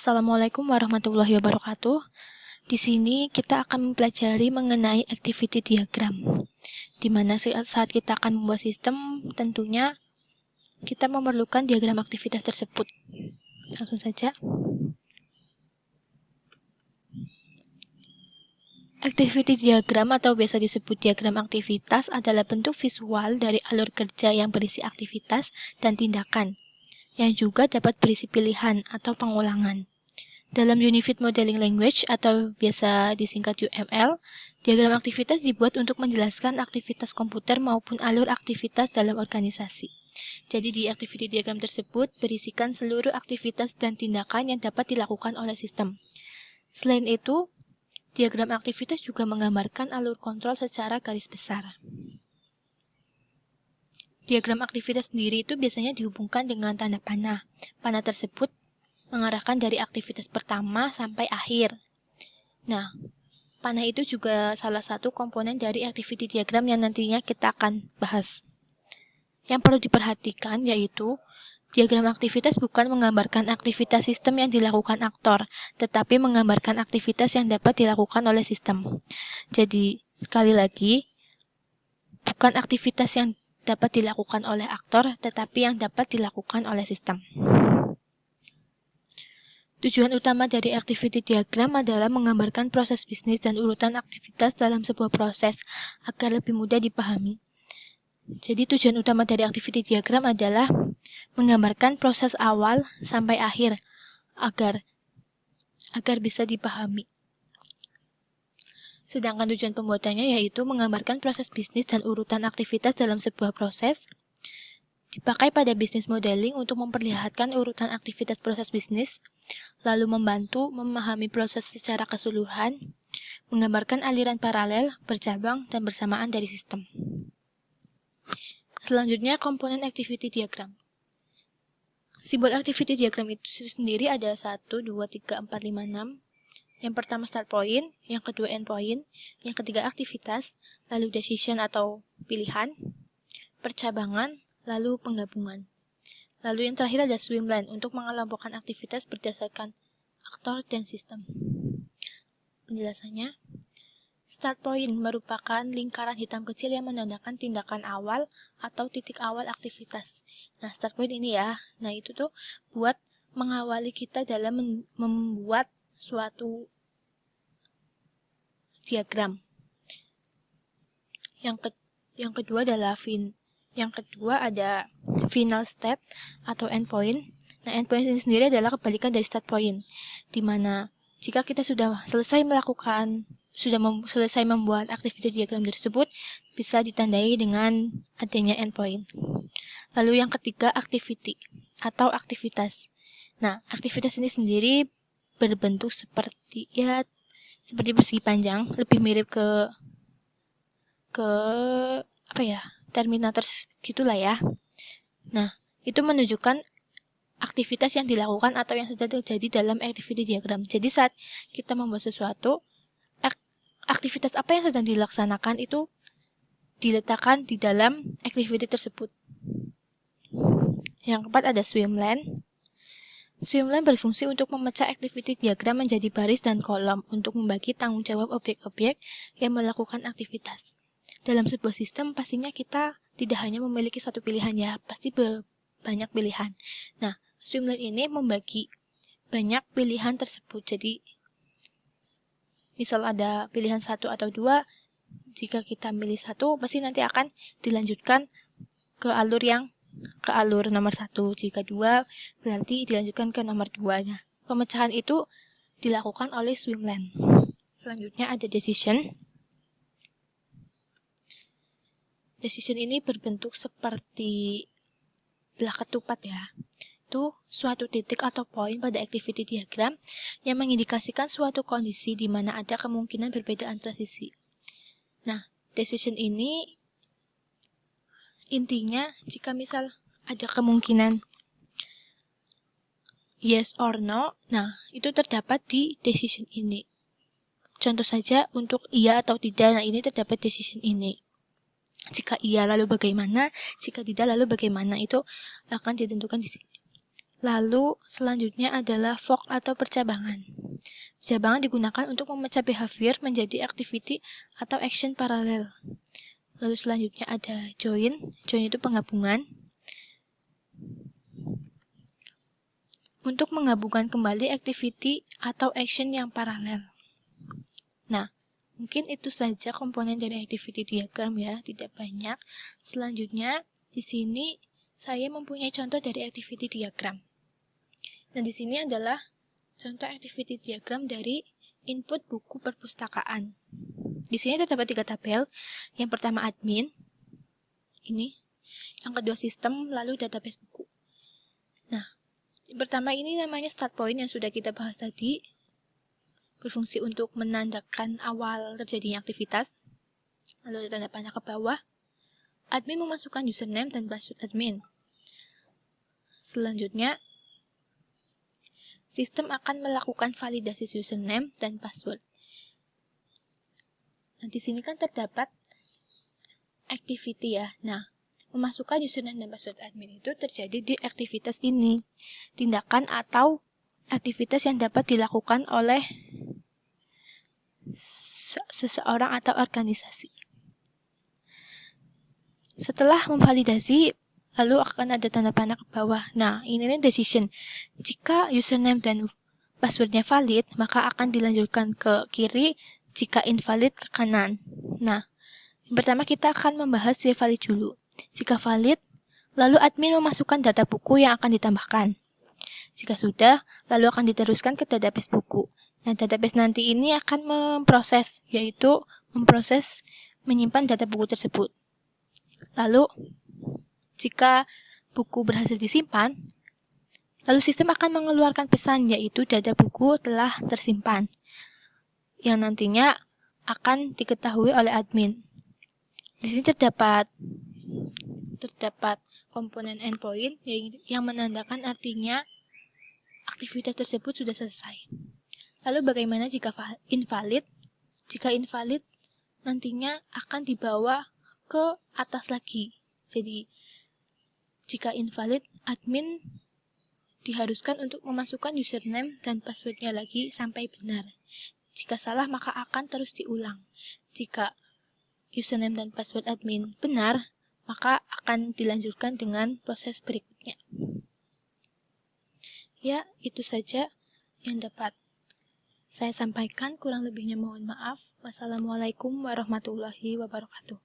Assalamualaikum warahmatullahi wabarakatuh. Di sini kita akan mempelajari mengenai activity diagram. Di mana saat kita akan membuat sistem, tentunya kita memerlukan diagram aktivitas tersebut. Langsung saja. Activity diagram atau biasa disebut diagram aktivitas adalah bentuk visual dari alur kerja yang berisi aktivitas dan tindakan, yang juga dapat berisi pilihan atau pengulangan. Dalam Unified Modeling Language atau biasa disingkat UML, diagram aktivitas dibuat untuk menjelaskan aktivitas komputer maupun alur aktivitas dalam organisasi. Jadi di activity diagram tersebut berisikan seluruh aktivitas dan tindakan yang dapat dilakukan oleh sistem. Selain itu, diagram aktivitas juga menggambarkan alur kontrol secara garis besar. Diagram aktivitas sendiri itu biasanya dihubungkan dengan tanda panah. Panah tersebut mengarahkan dari aktivitas pertama sampai akhir. Nah, panah itu juga salah satu komponen dari activity diagram yang nantinya kita akan bahas. Yang perlu diperhatikan yaitu, diagram aktivitas bukan menggambarkan aktivitas sistem yang dilakukan aktor, tetapi menggambarkan aktivitas yang dapat dilakukan oleh sistem. Jadi, sekali lagi, bukan aktivitas yang dapat dilakukan oleh aktor, tetapi yang dapat dilakukan oleh sistem. Tujuan utama dari activity diagram adalah menggambarkan proses bisnis dan urutan aktivitas dalam sebuah proses agar lebih mudah dipahami. Jadi tujuan utama dari activity diagram adalah menggambarkan proses awal sampai akhir agar bisa dipahami. Sedangkan tujuan pembuatannya yaitu menggambarkan proses bisnis dan urutan aktivitas dalam sebuah proses. Dipakai pada bisnis modeling untuk memperlihatkan urutan aktivitas proses bisnis, lalu membantu memahami proses secara keseluruhan, menggambarkan aliran paralel, bercabang, dan bersamaan dari sistem. Selanjutnya, komponen activity diagram. Simbol activity diagram itu sendiri ada 1, 2, 3, 4, 5, 6. Yang pertama start point, yang kedua end point, yang ketiga aktivitas, lalu decision atau pilihan, percabangan, lalu penggabungan. Lalu yang terakhir ada swimline untuk mengelompokkan aktivitas berdasarkan aktor dan sistem. Penjelasannya, start point merupakan lingkaran hitam kecil yang menandakan tindakan awal atau titik awal aktivitas. Nah, start point ini ya, nah itu tuh buat mengawali kita dalam membuat suatu diagram. Yang kedua adalah ada final state atau endpoint. Nah, endpoint ini sendiri adalah kebalikan dari start point, di mana jika kita sudah selesai membuat aktiviti diagram tersebut, bisa ditandai dengan adanya endpoint. Lalu yang ketiga, activity atau aktivitas. Nah, aktivitas ini sendiri berbentuk seperti persegi panjang, lebih mirip ke Terminator gitulah ya. Nah, itu menunjukkan aktivitas yang dilakukan atau yang sedang terjadi dalam activity diagram. Jadi saat kita membuat sesuatu, aktivitas apa yang sedang dilaksanakan itu diletakkan di dalam activity tersebut. Yang keempat ada swimline. Swimline berfungsi untuk memecah activity diagram menjadi baris dan kolom untuk membagi tanggung jawab objek-objek yang melakukan aktivitas. Dalam sebuah sistem, pastinya kita tidak hanya memiliki satu pilihan ya, pasti banyak pilihan. Nah, swimline ini membagi banyak pilihan tersebut. Jadi, misal ada pilihan 1 atau 2, jika kita milih 1, pasti nanti akan dilanjutkan ke alur nomor 1. Jika 2, berarti dilanjutkan ke nomor 2-nya. Pemecahan itu dilakukan oleh swimline. Selanjutnya ada decision. Decision ini berbentuk seperti belah ketupat ya. Itu suatu titik atau poin pada activity diagram yang mengindikasikan suatu kondisi di mana ada kemungkinan berbeda antara sisi. Nah, decision ini intinya jika misal ada kemungkinan yes or no, nah itu terdapat di decision ini. Contoh saja untuk iya atau tidak, nah ini terdapat decision ini. Jika iya lalu bagaimana, jika tidak lalu bagaimana, itu akan ditentukan di sini. Lalu selanjutnya adalah fork atau percabangan. Percabangan digunakan untuk memecah behavior menjadi activity atau action paralel. Lalu selanjutnya ada join. Join itu penggabungan. Untuk menggabungkan kembali activity atau action yang paralel. Nah, mungkin itu saja komponen dari activity diagram ya, tidak banyak. Selanjutnya, di sini saya mempunyai contoh dari activity diagram. Nah, di sini adalah contoh activity diagram dari input buku perpustakaan. Di sini terdapat 3 tabel. Yang pertama admin, ini. Yang kedua sistem, lalu database buku. Nah, yang pertama ini namanya start point yang sudah kita bahas tadi. Berfungsi untuk menandakan awal terjadinya aktivitas. Lalu ada tanda panah ke bawah. Admin memasukkan username dan password admin. Selanjutnya, sistem akan melakukan validasi username dan password. Nah, di sini kan terdapat activity ya. Nah, memasukkan username dan password admin itu terjadi di aktivitas ini. Tindakan atau aktivitas yang dapat dilakukan oleh seseorang atau organisasi. Setelah memvalidasi, lalu akan ada tanda panah ke bawah. Nah, ini decision. Jika username dan passwordnya valid, maka akan dilanjutkan ke kiri, jika invalid ke kanan. Nah, yang pertama kita akan membahas si valid dulu. Jika valid, lalu admin memasukkan data buku yang akan ditambahkan. Jika sudah, lalu akan diteruskan ke database buku. Nah, database nanti ini akan memproses, yaitu memproses menyimpan data buku tersebut. Lalu, jika buku berhasil disimpan, lalu sistem akan mengeluarkan pesan, yaitu data buku telah tersimpan, yang nantinya akan diketahui oleh admin. Di sini terdapat komponen endpoint yang menandakan artinya aktivitas tersebut sudah selesai. Lalu bagaimana jika invalid? Jika invalid, nantinya akan dibawa ke atas lagi. Jadi, jika invalid, admin diharuskan untuk memasukkan username dan passwordnya lagi sampai benar. Jika salah, maka akan terus diulang. Jika username dan password admin benar, maka akan dilanjutkan dengan proses berikutnya. Ya, itu saja yang dapat saya sampaikan. Kurang lebihnya mohon maaf. Wassalamualaikum warahmatullahi wabarakatuh.